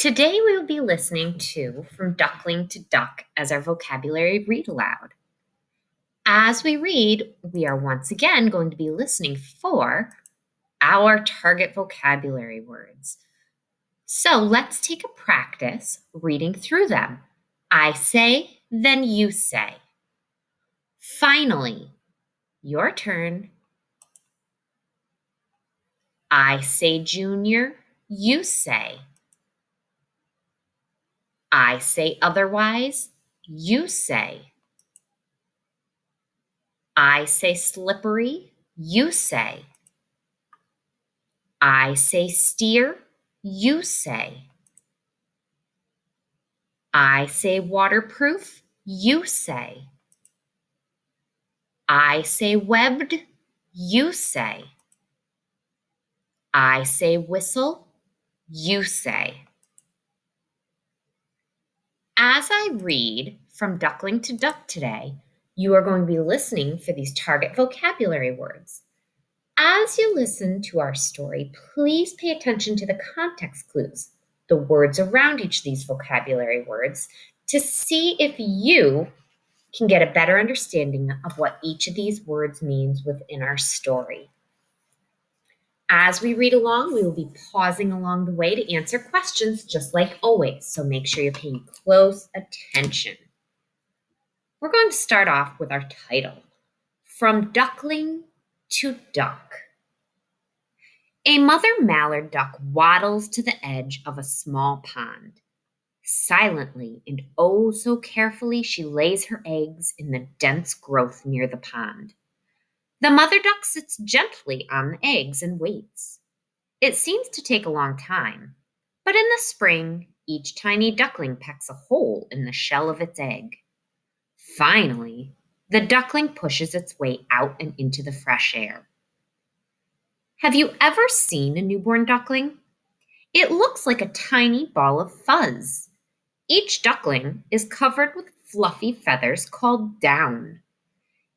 Today we will be listening to From Duckling to Duck as our vocabulary read aloud. As we read, we are once again going to be listening for our target vocabulary words. So let's take a practice reading through them. I say, then you say. Finally, your turn. I say junior, you say. I say otherwise, you say. I say slippery, you say. I say steer, you say. I say waterproof, you say. I say webbed, you say. I say whistle, you say. As I read From Duckling to Duck today, you are going to be listening for these target vocabulary words. As you listen to our story, please pay attention to the context clues, the words around each of these vocabulary words, to see if you can get a better understanding of what each of these words means within our story. As we read along, we will be pausing along the way to answer questions just like always, so make sure you're paying close attention. We're going to start off with our title, From Duckling to Duck. A mother mallard duck waddles to the edge of a small pond. Silently and oh so carefully, she lays her eggs in the dense growth near the pond. The mother duck sits gently on the eggs and waits. It seems to take a long time, but in the spring, each tiny duckling pecks a hole in the shell of its egg. Finally, the duckling pushes its way out and into the fresh air. Have you ever seen a newborn duckling? It looks like a tiny ball of fuzz. Each duckling is covered with fluffy feathers called down.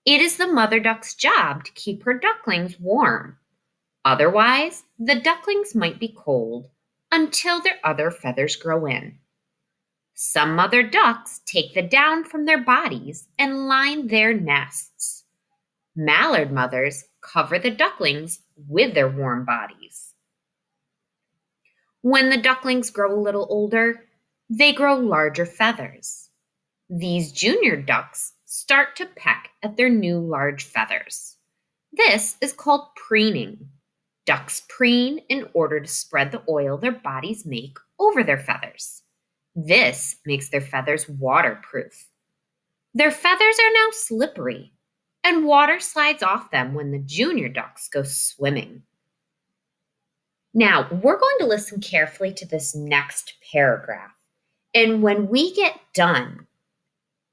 It is the mother duck's job to keep her ducklings warm. Otherwise, the ducklings might be cold until their other feathers grow in. Some mother ducks take the down from their bodies and line their nests. Mallard mothers cover the ducklings with their warm bodies. When the ducklings grow a little older, they grow larger feathers. These junior ducks start to peck at their new large feathers. This is called preening. Ducks preen in order to spread the oil their bodies make over their feathers. This makes their feathers waterproof. Their feathers are now slippery, and water slides off them when the junior ducks go swimming. Now, we're going to listen carefully to this next paragraph. And when we get done,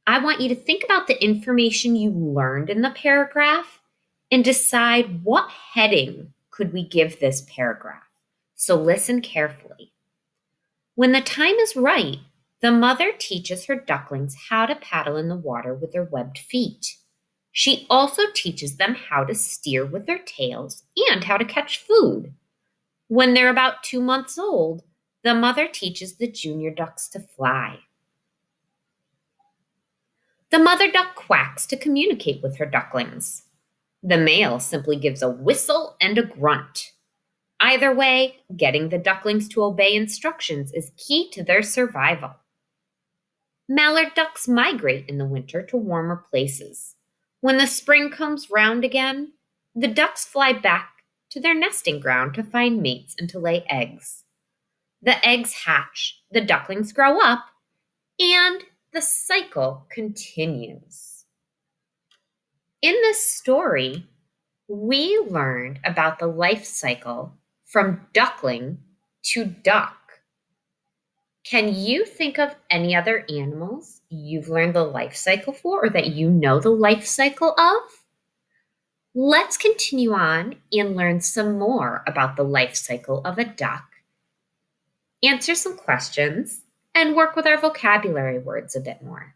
I want you to think about the information you learned in the paragraph and decide what heading could we give this paragraph. So listen carefully. When the time is right, the mother teaches her ducklings how to paddle in the water with their webbed feet. She also teaches them how to steer with their tails and how to catch food. When they're about 2 months old, the mother teaches the junior ducks to fly. The mother duck quacks to communicate with her ducklings. The male simply gives a whistle and a grunt. Either way, getting the ducklings to obey instructions is key to their survival. Mallard ducks migrate in the winter to warmer places. When the spring comes round again, the ducks fly back to their nesting ground to find mates and to lay eggs. The eggs hatch, the ducklings grow up, and the cycle continues. In this story, we learned about the life cycle from duckling to duck. Can you think of any other animals you've learned the life cycle for or that you know the life cycle of? Let's continue on and learn some more about the life cycle of a duck, answer some questions, and work with our vocabulary words a bit more.